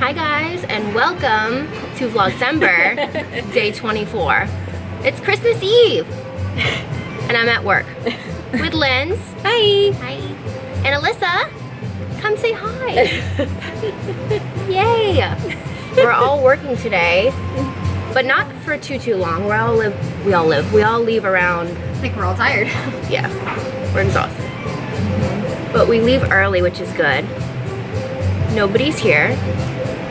Hi guys, and welcome to Vlogcember, day 24. It's Christmas Eve, and I'm at work with Linz. Hi. Hi. And Alyssa. Come say hi. Yay. We're all working today, but not for too long. We all leave around. I think we're all tired. Yeah, we're exhausted. But we leave early, which is good. Nobody's here.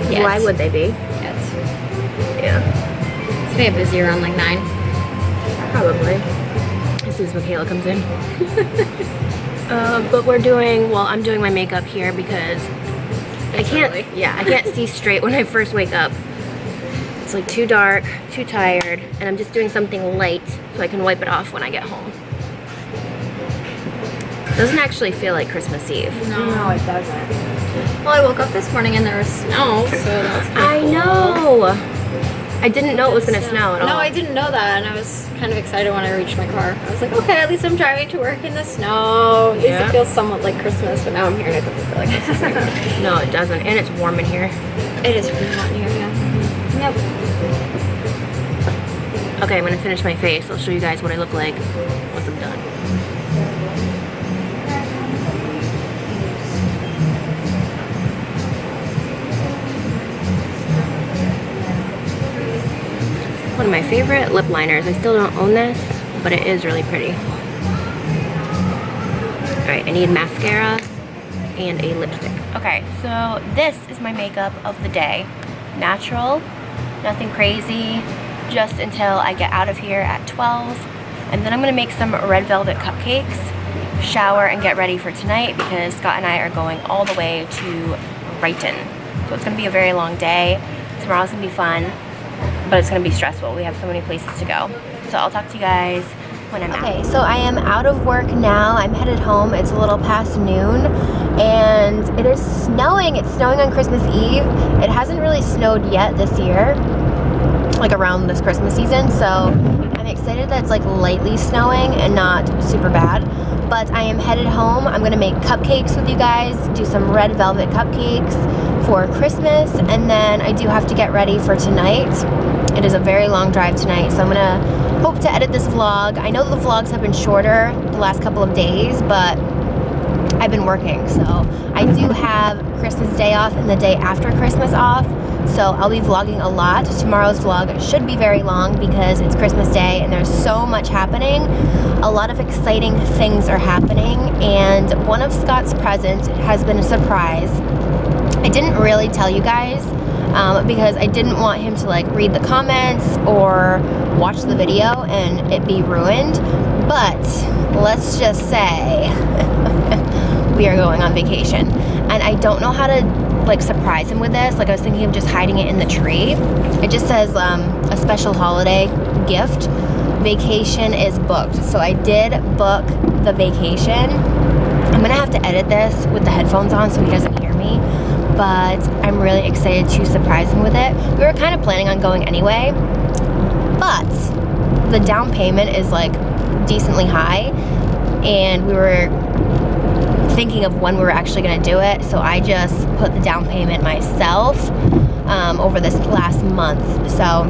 Yes. Why would they be? Yes. Yeah. It's gonna be busy around like 9. Probably. As soon as Michaela comes in. But we're doing, well, I'm doing my makeup here because I can't see straight when I first wake up. It's like too dark, too tired, and I'm just doing something light so I can wipe it off when I get home. Doesn't actually feel like Christmas Eve. No, it doesn't. Well, I woke up this morning and there was snow, so that was I know. I didn't know it was gonna snow at all. No, I didn't know that, and I was kind of excited when I reached my car. I was like, okay, at least I'm driving to work in the snow. At least it feels somewhat like Christmas, but now I'm here and it doesn't feel like Christmas anymore. No, it doesn't, and it's warm in here. It is really hot in here, yeah. Yep. Okay, I'm gonna finish my face. I'll show you guys what I look like once I'm done. One of my favorite lip liners. I still don't own this, but it is really pretty. Alright, I need mascara and a lipstick. Okay, so this is my makeup of the day. Natural, nothing crazy, just until I get out of here at 12. And then I'm gonna make some red velvet cupcakes, shower, and get ready for tonight because Scott and I are going all the way to Brighton. So it's gonna be a very long day. Tomorrow's gonna be fun, but it's gonna be stressful. We have so many places to go. So I'll talk to you guys when I'm out. Okay, so I am out of work now. I'm headed home. It's a little past noon, and it is snowing. It's snowing on Christmas Eve. It hasn't really snowed yet this year, like around this Christmas season, so I'm excited that it's like lightly snowing and not super bad. But I am headed home. I'm gonna make cupcakes with you guys, do some red velvet cupcakes for Christmas, and then I do have to get ready for tonight. It is a very long drive tonight, so I'm gonna hope to edit this vlog. I know the vlogs have been shorter the last couple of days, but I've been working, so I do have Christmas Day off and the day after Christmas off, so I'll be vlogging a lot. Tomorrow's vlog should be very long because it's Christmas Day and there's so much happening. A lot of exciting things are happening, and one of Scott's presents has been a surprise. I didn't really tell you guys because I didn't want him to like read the comments or watch the video and it be ruined, but let's just say we are going on vacation, and I don't know how to like surprise him with this. Like, I was thinking of just hiding it in the tree. It just says a special holiday gift. Vacation is booked. So I did book the vacation. I'm gonna have to edit this with the headphones on so he doesn't hear me, but I'm really excited to surprise him with it. We were kind of planning on going anyway, but the down payment is like decently high, and we were thinking of when we were actually going to do it, so I just put the down payment myself over this last month. So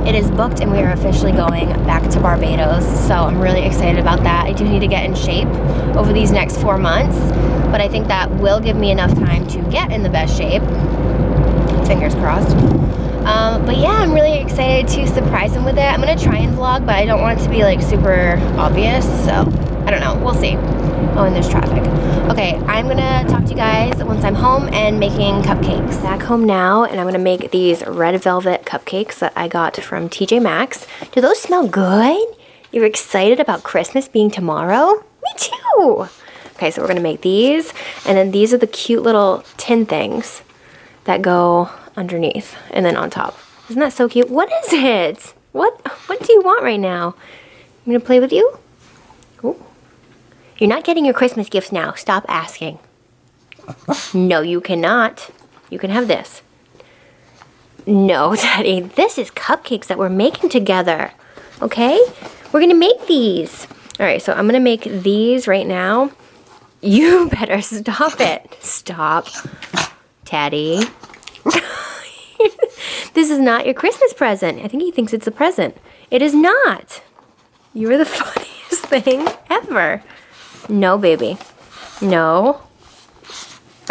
it is booked and we are officially going back to Barbados, so I'm really excited about that. I do need to get in shape over these next 4 months, but I think that will give me enough time to get in the best shape. Fingers crossed. But yeah, I'm really excited to surprise him with it. I'm going to try and vlog, but I don't want it to be like super obvious, so I don't know. We'll see. Oh, and there's traffic. Okay, I'm gonna talk to you guys once I'm home and making cupcakes. Back home now, and I'm gonna make these red velvet cupcakes that I got from TJ Maxx. Do those smell good? You're excited about Christmas being tomorrow? Me too! Okay, so we're gonna make these, and then these are the cute little tin things that go underneath and then on top. Isn't that so cute? What is it? What do you want right now? I'm gonna play with you? Ooh. You're not getting your Christmas gifts now. Stop asking. No, you cannot. You can have this. No, Daddy. This is cupcakes that we're making together. Okay? We're going to make these. All right, so I'm going to make these right now. You better stop it. Stop. Taddy. This is not your Christmas present. I think he thinks it's a present. It is not. You are the funniest thing ever. No, baby. No.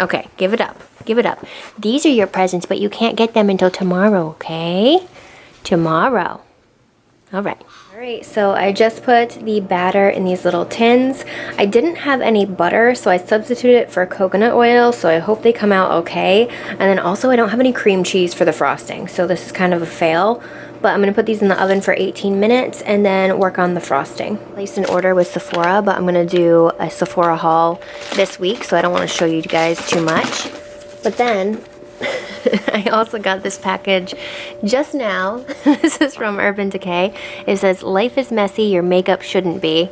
Okay, give it up. Give it up. These are your presents, but you can't get them until tomorrow, okay? Tomorrow. All right. All right, so I just put the batter in these little tins. I didn't have any butter, so I substituted it for coconut oil, so I hope they come out okay. And then also I don't have any cream cheese for the frosting, so this is kind of a fail. But I'm gonna put these in the oven for 18 minutes and then work on the frosting. Placed an order with Sephora, but I'm gonna do a Sephora haul this week, so I don't wanna show you guys too much. But then, I also got this package just now. This is from Urban Decay. It says, life is messy, your makeup shouldn't be.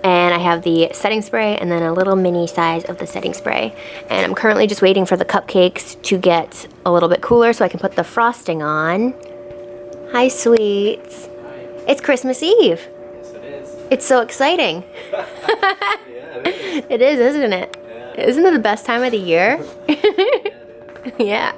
And I have the setting spray and then a little mini size of the setting spray. And I'm currently just waiting for the cupcakes to get a little bit cooler so I can put the frosting on. Hi, sweets. Hi. It's Christmas Eve. Yes, it is. It's so exciting. Yeah, it is. It is, isn't it? Yeah. Isn't it the best time of the year? Yeah, it is. Yeah.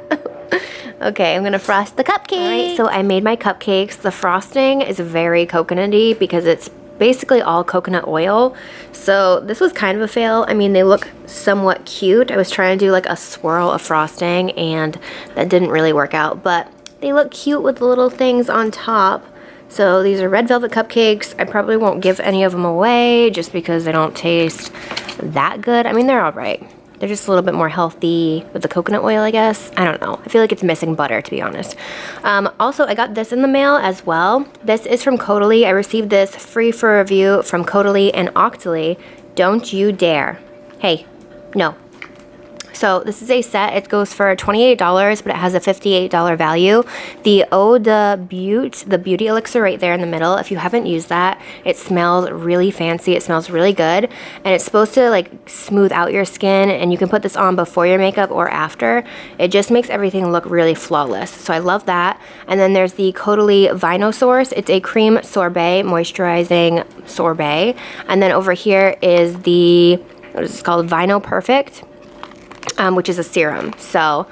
Okay, I'm gonna frost the cupcakes. All right, so I made my cupcakes. The frosting is very coconutty because it's basically all coconut oil. So this was kind of a fail. I mean, they look somewhat cute. I was trying to do like a swirl of frosting and that didn't really work out, but they look cute with the little things on top. So these are red velvet cupcakes. I probably won't give any of them away just because they don't taste that good. I mean, they're all right. They're just a little bit more healthy with the coconut oil, I guess. I don't know. I feel like it's missing butter, to be honest. Also, I got this in the mail as well. This is from Codally. I received this free for review from Codally and Octoly. Don't you dare. Hey, no. So this is a set. It goes for $28, but it has a $58 value. The Eau de Beaute, the beauty elixir right there in the middle. If you haven't used that, it smells really fancy. It smells really good. And it's supposed to like smooth out your skin, and you can put this on before your makeup or after. It just makes everything look really flawless. So I love that. And then there's the Caudalie Vino Source. It's a cream sorbet, moisturizing sorbet. And then over here is the, what is this called? Vino Perfect. Which is a serum. So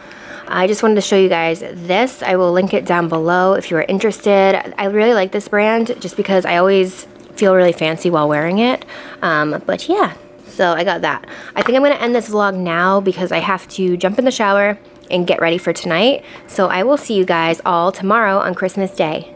I just wanted to show you guys this. I will link it down below if you are interested. I really like this brand just because I always feel really fancy while wearing it. But yeah, so I got that. I think I'm going to end this vlog now because I have to jump in the shower and get ready for tonight. So I will see you guys all tomorrow on Christmas Day.